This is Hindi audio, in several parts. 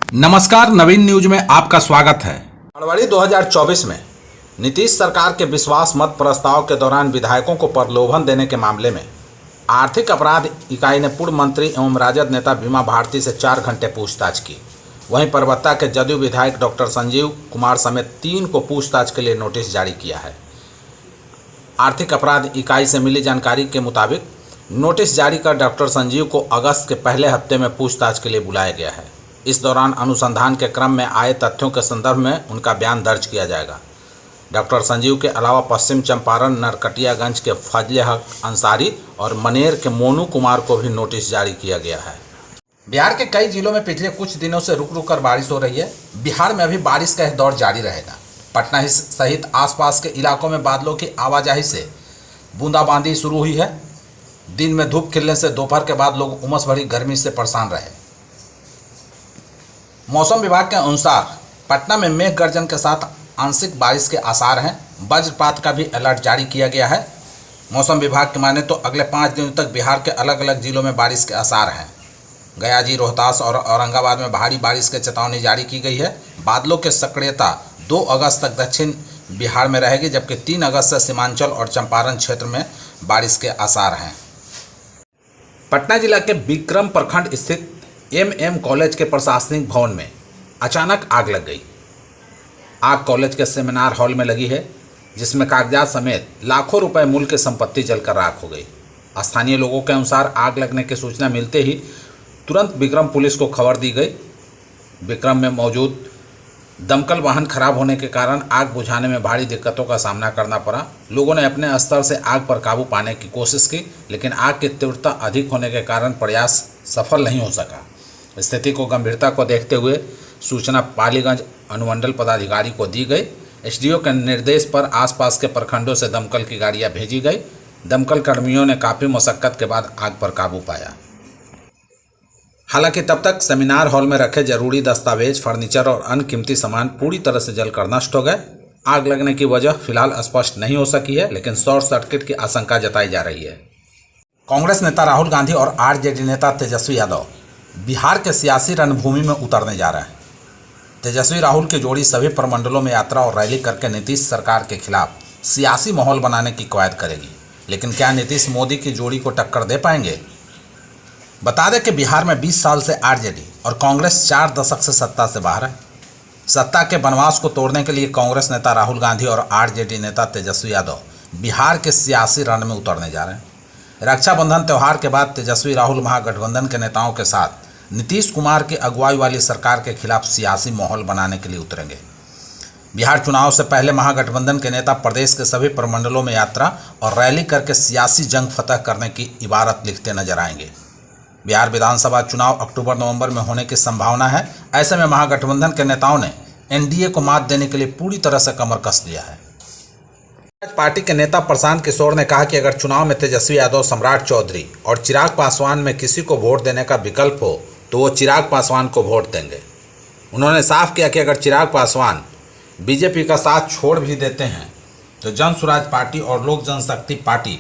नमस्कार, नवीन न्यूज में आपका स्वागत है। फरवरी 2024 में नीतीश सरकार के विश्वास मत प्रस्ताव के दौरान विधायकों को प्रलोभन देने के मामले में आर्थिक अपराध इकाई ने पूर्व मंत्री एवं राजद नेता बीमा भारती से 4 घंटे पूछताछ की। वहीं परबत्ता के जदयू विधायक डॉक्टर संजीव कुमार समेत 3 को पूछताछ के लिए नोटिस जारी किया है। आर्थिक अपराध इकाई से मिली जानकारी के मुताबिक नोटिस जारी कर डॉक्टर संजीव को अगस्त के पहले हफ्ते में पूछताछ के लिए बुलाया गया है। इस दौरान अनुसंधान के क्रम में आए तथ्यों के संदर्भ में उनका बयान दर्ज किया जाएगा। डॉक्टर संजीव के अलावा पश्चिम चंपारण नरकटियागंज के फजले हक अंसारी और मनेर के मोनू कुमार को भी नोटिस जारी किया गया है। बिहार के कई जिलों में पिछले कुछ दिनों से रुक रुक कर बारिश हो रही है। बिहार में अभी बारिश का दौर जारी रहेगा। पटना सहित आसपास के इलाकों में बादलों की आवाजाही से बूंदाबांदी शुरू हुई है। दिन में धूप खिलने से दोपहर के बाद लोग उमस भरी गर्मी से परेशान रहे। मौसम विभाग के अनुसार पटना में मेघ गर्जन के साथ आंशिक बारिश के आसार हैं। वज्रपात का भी अलर्ट जारी किया गया है। मौसम विभाग की माने तो अगले 5 दिनों तक बिहार के अलग अलग जिलों में बारिश के आसार हैं। गया जी, रोहतास और औरंगाबाद में भारी बारिश की चेतावनी जारी की गई है। बादलों की सक्रियता 2 अगस्त तक दक्षिण बिहार में रहेगी, जबकि 3 अगस्त से सीमांचल और चंपारण क्षेत्र में बारिश के आसार हैं। पटना जिला के विक्रम प्रखंड स्थित एमएम कॉलेज के प्रशासनिक भवन में अचानक आग लग गई। आग कॉलेज के सेमिनार हॉल में लगी है, जिसमें कागजात समेत लाखों रुपए मूल्य की संपत्ति जलकर राख हो गई। स्थानीय लोगों के अनुसार आग लगने की सूचना मिलते ही तुरंत विक्रम पुलिस को खबर दी गई। विक्रम में मौजूद दमकल वाहन खराब होने के कारण आग बुझाने में भारी दिक्कतों का सामना करना पड़ा। लोगों ने अपने स्तर से आग पर काबू पाने की कोशिश की, लेकिन आग की तीव्रता अधिक होने के कारण प्रयास सफल नहीं हो सका। स्थिति को गंभीरता को देखते हुए सूचना पालीगंज अनुमंडल पदाधिकारी को दी गई। एसडीओ के निर्देश पर आसपास के प्रखंडों से दमकल की गाड़ियां भेजी गई। दमकल कर्मियों ने काफ़ी मशक्कत के बाद आग पर काबू पाया। हालांकि तब तक सेमिनार हॉल में रखे जरूरी दस्तावेज, फर्नीचर और अन्य कीमती सामान पूरी तरह से जलकर नष्ट हो गए। आग लगने की वजह फिलहाल स्पष्ट नहीं हो सकी है, लेकिन शॉर्ट सर्किट की आशंका जताई जा रही है। कांग्रेस नेता राहुल गांधी और आरजेडी नेता तेजस्वी यादव बिहार के सियासी रणभूमि में उतरने जा रहे हैं। तेजस्वी राहुल की जोड़ी सभी प्रमंडलों में यात्रा और रैली करके नीतीश सरकार के खिलाफ सियासी माहौल बनाने की कवायद करेगी। लेकिन क्या नीतीश मोदी की जोड़ी को टक्कर दे पाएंगे? बता दें कि बिहार में 20 साल से आरजेडी और कांग्रेस 4 दशक से सत्ता से बाहर है। सत्ता के वनवास को तोड़ने के लिए कांग्रेस नेता राहुल गांधी और आरजेडी नेता तेजस्वी यादव बिहार के सियासी रण में उतरने जा रहे हैं। रक्षाबंधन त्यौहार के बाद तेजस्वी राहुल महागठबंधन के नेताओं के साथ नीतीश कुमार की अगुवाई वाली सरकार के खिलाफ सियासी माहौल बनाने के लिए उतरेंगे। बिहार चुनाव से पहले महागठबंधन के नेता प्रदेश के सभी प्रमंडलों में यात्रा और रैली करके सियासी जंग फतह करने की इबारत लिखते नजर आएंगे। बिहार विधानसभा चुनाव अक्टूबर-नवंबर में होने की संभावना है। ऐसे में महागठबंधन के नेताओं ने एनडीए को मात देने के लिए पूरी तरह से कमर कस लिया है। पार्टी के नेता प्रशांत किशोर ने कहा कि अगर चुनाव में तेजस्वी यादव, सम्राट चौधरी और चिराग पासवान में किसी को वोट देने का विकल्प हो तो वो चिराग पासवान को वोट देंगे। उन्होंने साफ किया कि अगर चिराग पासवान बीजेपी का साथ छोड़ भी देते हैं तो जन स्वराज पार्टी और लोक जनशक्ति पार्टी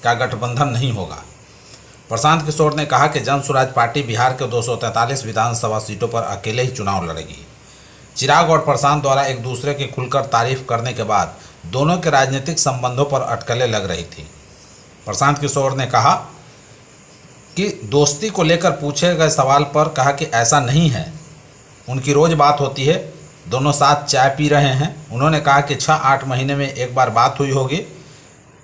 का गठबंधन नहीं होगा। प्रशांत किशोर ने कहा कि जन स्वराज पार्टी बिहार के 243 विधानसभा सीटों पर अकेले ही चुनाव लड़ेगी। चिराग और प्रशांत द्वारा एक दूसरे की खुलकर तारीफ करने के बाद दोनों के राजनीतिक संबंधों पर अटकलें लग रही थी। प्रशांत किशोर ने कहा कि दोस्ती को लेकर पूछे गए सवाल पर कहा कि ऐसा नहीं है, उनकी रोज़ बात होती है, दोनों साथ चाय पी रहे हैं। उन्होंने कहा कि 6-8 महीने में एक बार बात हुई होगी।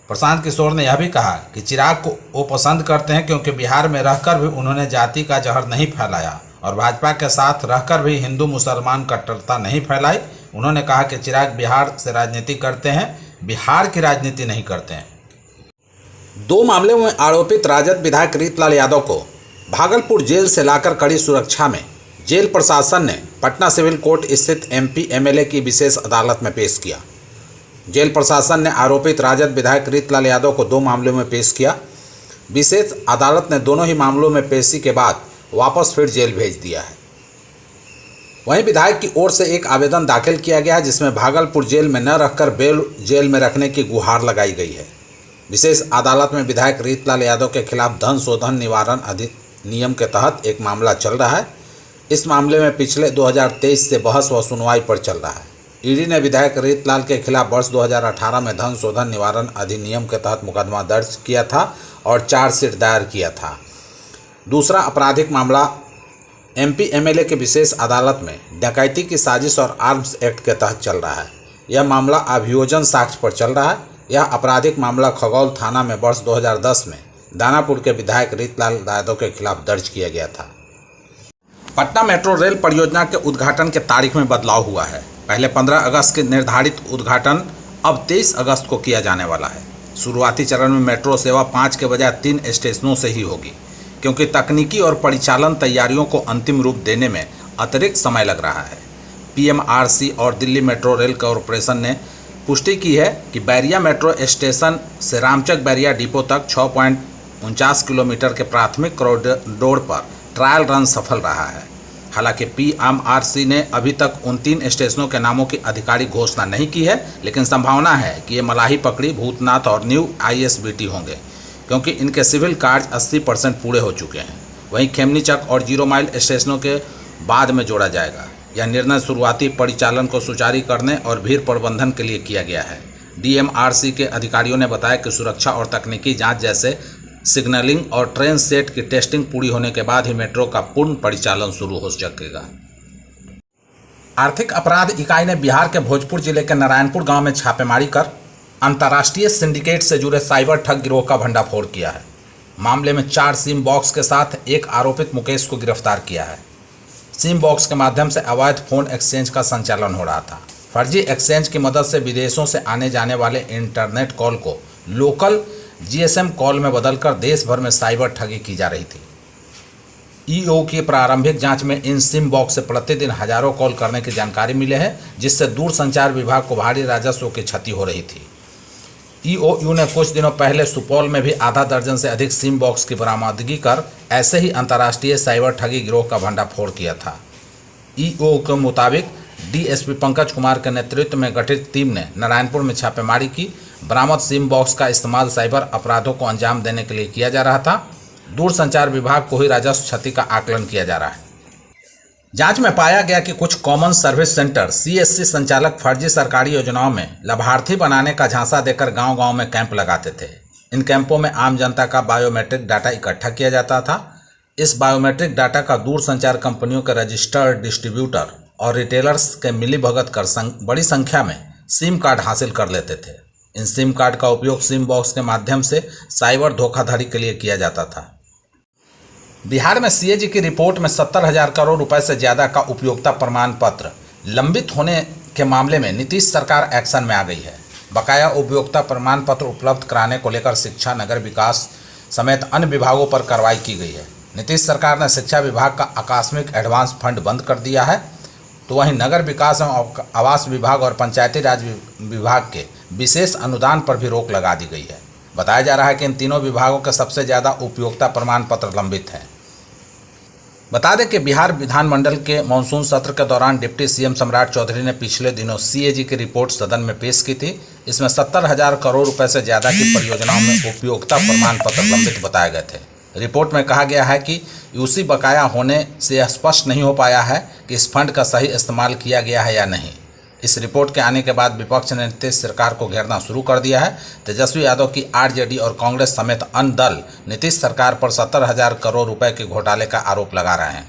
प्रशांत किशोर ने यह भी कहा कि चिराग को वो पसंद करते हैं क्योंकि बिहार में रहकर भी उन्होंने जाति का जहर नहीं फैलाया और भाजपा के साथ रहकर भी हिंदू मुसलमान कट्टरता नहीं फैलाई। उन्होंने कहा कि चिराग बिहार से राजनीति करते हैं, बिहार की राजनीति नहीं करते हैं। 2 मामलों में आरोपित राजद विधायक रीतलाल यादव को भागलपुर जेल से लाकर कड़ी सुरक्षा में जेल प्रशासन ने पटना सिविल कोर्ट स्थित एमपी एमएलए की विशेष अदालत में पेश किया। जेल प्रशासन ने आरोपित राजद विधायक रीतलाल यादव को 2 मामलों में पेश किया। विशेष अदालत ने दोनों ही मामलों में पेशी के बाद वापस फिर जेल भेज दिया है। वहीं विधायक की ओर से एक आवेदन दाखिल किया गया है, जिसमें भागलपुर जेल में न रखकर बेल जेल में रखने की गुहार लगाई गई है। विशेष अदालत में विधायक रीतलाल यादव के खिलाफ धन शोधन निवारण अधिनियम के तहत एक मामला चल रहा है। इस मामले में पिछले 2023 से बहस व सुनवाई पर चल रहा है। ईडी ने विधायक रीतलाल के खिलाफ वर्ष 2018 में धन शोधन निवारण अधिनियम के तहत मुकदमा दर्ज किया था और चार्जशीट दायर किया था। दूसरा आपराधिक मामला एमपी एमएलए के विशेष अदालत में डकैती की साजिश और आर्म्स एक्ट के तहत चल रहा है। यह मामला अभियोजन साक्ष्य पर चल रहा है। यह आपराधिक मामला खगौल थाना में वर्ष 2010 में दानापुर के विधायक रीतलाल यादव के खिलाफ दर्ज किया गया था। पटना मेट्रो रेल परियोजना के उद्घाटन के तारीख में बदलाव हुआ है। पहले 15 अगस्त के निर्धारित उद्घाटन अब 23 अगस्त को किया जाने वाला है। शुरुआती चरण में मेट्रो सेवा 5 के बजाय 3 स्टेशनों से ही होगी, क्योंकि तकनीकी और परिचालन तैयारियों को अंतिम रूप देने में अतिरिक्त समय लग रहा है। पीएमआरसी और दिल्ली मेट्रो रेल कॉरपोरेशन ने पुष्टि की है कि बैरिया मेट्रो स्टेशन से रामचक बैरिया डिपो तक 6.49 किलोमीटर के प्राथमिक कॉरिडोर पर ट्रायल रन सफल रहा है। हालांकि पीएमआरसी ने अभी तक उन 3 स्टेशनों के नामों की आधिकारिक घोषणा नहीं की है, लेकिन संभावना है कि ये मलाही पकड़ी, भूतनाथ और न्यू आईएसबीटी होंगे, क्योंकि इनके सिविल कार्य 80% पूरे हो चुके हैं। वहीं खेमनीचक और 0 माइल स्टेशनों के बाद में जोड़ा जाएगा। यह निर्णय शुरुआती परिचालन को सुचारू करने और भीड़ प्रबंधन के लिए किया गया है। डीएमआरसी के अधिकारियों ने बताया कि सुरक्षा और तकनीकी जांच जैसे सिग्नलिंग और ट्रेन सेट की टेस्टिंग पूरी होने के बाद ही मेट्रो का पूर्ण परिचालन शुरू हो सकेगा। आर्थिक अपराध इकाई ने बिहार के भोजपुर जिले के नारायणपुर गांव में छापेमारी कर अंतर्राष्ट्रीय सिंडिकेट से जुड़े साइबर ठग गिरोह का भंडाफोड़ किया है। मामले में 4 सिम बॉक्स के साथ एक आरोपित मुकेश को गिरफ्तार किया है। सिम बॉक्स के माध्यम से अवैध फोन एक्सचेंज का संचालन हो रहा था। फर्जी एक्सचेंज की मदद से विदेशों से आने जाने वाले इंटरनेट कॉल को लोकल जीएसएम कॉल में बदलकर देश भर में साइबर ठगी की जा रही थी। ईओ की प्रारंभिक जांच में इन सिम बॉक्स से प्रतिदिन हजारों कॉल करने की जानकारी मिले है, जिससे दूरसंचार विभाग को भारी राजस्व की क्षति हो रही थी। ईओयू ने कुछ दिनों पहले सुपौल में भी आधा दर्जन से अधिक सिम बॉक्स की बरामदगी कर ऐसे ही अंतर्राष्ट्रीय साइबर ठगी गिरोह का भंडाफोड़ किया था। ईओ के मुताबिक डीएसपी पंकज कुमार के नेतृत्व में गठित टीम ने नारायणपुर में छापेमारी की। बरामद सिम बॉक्स का इस्तेमाल साइबर अपराधों को अंजाम देने के लिए किया जा रहा था। दूरसंचार विभाग को ही राजस्व क्षति का आकलन किया जा रहा है। जांच में पाया गया कि कुछ कॉमन सर्विस सेंटर सीएससी संचालक फर्जी सरकारी योजनाओं में लाभार्थी बनाने का झांसा देकर गांव-गांव में कैंप लगाते थे। इन कैंपों में आम जनता का बायोमेट्रिक डाटा इकट्ठा किया जाता था। इस बायोमेट्रिक डाटा का दूरसंचार कंपनियों के रजिस्टर्ड डिस्ट्रीब्यूटर और रिटेलर्स के मिलीभगत कर बड़ी संख्या में सिम कार्ड हासिल कर लेते थे। इन सिम कार्ड का उपयोग सिम बॉक्स के माध्यम से साइबर धोखाधड़ी के लिए किया जाता था। बिहार में सीएजी की रिपोर्ट में 70,000 करोड़ रुपए से ज्यादा का उपयोगिता प्रमाण पत्र लंबित होने के मामले में नीतीश सरकार एक्शन में आ गई है। बकाया उपयोगिता प्रमाण पत्र उपलब्ध कराने को लेकर शिक्षा, नगर विकास समेत अन्य विभागों पर कार्रवाई की गई है। नीतीश सरकार ने शिक्षा विभाग का आकस्मिक एडवांस फंड बंद कर दिया है, तो वहीं नगर विकास एवं आवास विभाग और पंचायती राज विभाग के विशेष अनुदान पर भी रोक लगा दी गई है। बताया जा रहा है कि इन तीनों विभागों के सबसे ज़्यादा उपयोगिता प्रमाण पत्र लंबित हैं। बता दें कि बिहार विधानमंडल के मानसून सत्र के दौरान डिप्टी सीएम सम्राट चौधरी ने पिछले दिनों सीएजी की रिपोर्ट सदन में पेश की थी। इसमें 70,000 करोड़ रुपए से ज़्यादा की परियोजनाओं में उपयोगिता प्रमाण पत्र लंबित बताए गए थे। रिपोर्ट में कहा गया है कि यूसी बकाया होने से यह स्पष्ट नहीं हो पाया है कि इस फंड का सही इस्तेमाल किया गया है या नहीं। इस रिपोर्ट के आने के बाद विपक्ष ने नीतीश सरकार को घेरना शुरू कर दिया है। तेजस्वी यादव की आरजेडी और कांग्रेस समेत अन्य दल नीतीश सरकार पर 70,000 करोड़ रुपए के घोटाले का आरोप लगा रहे हैं।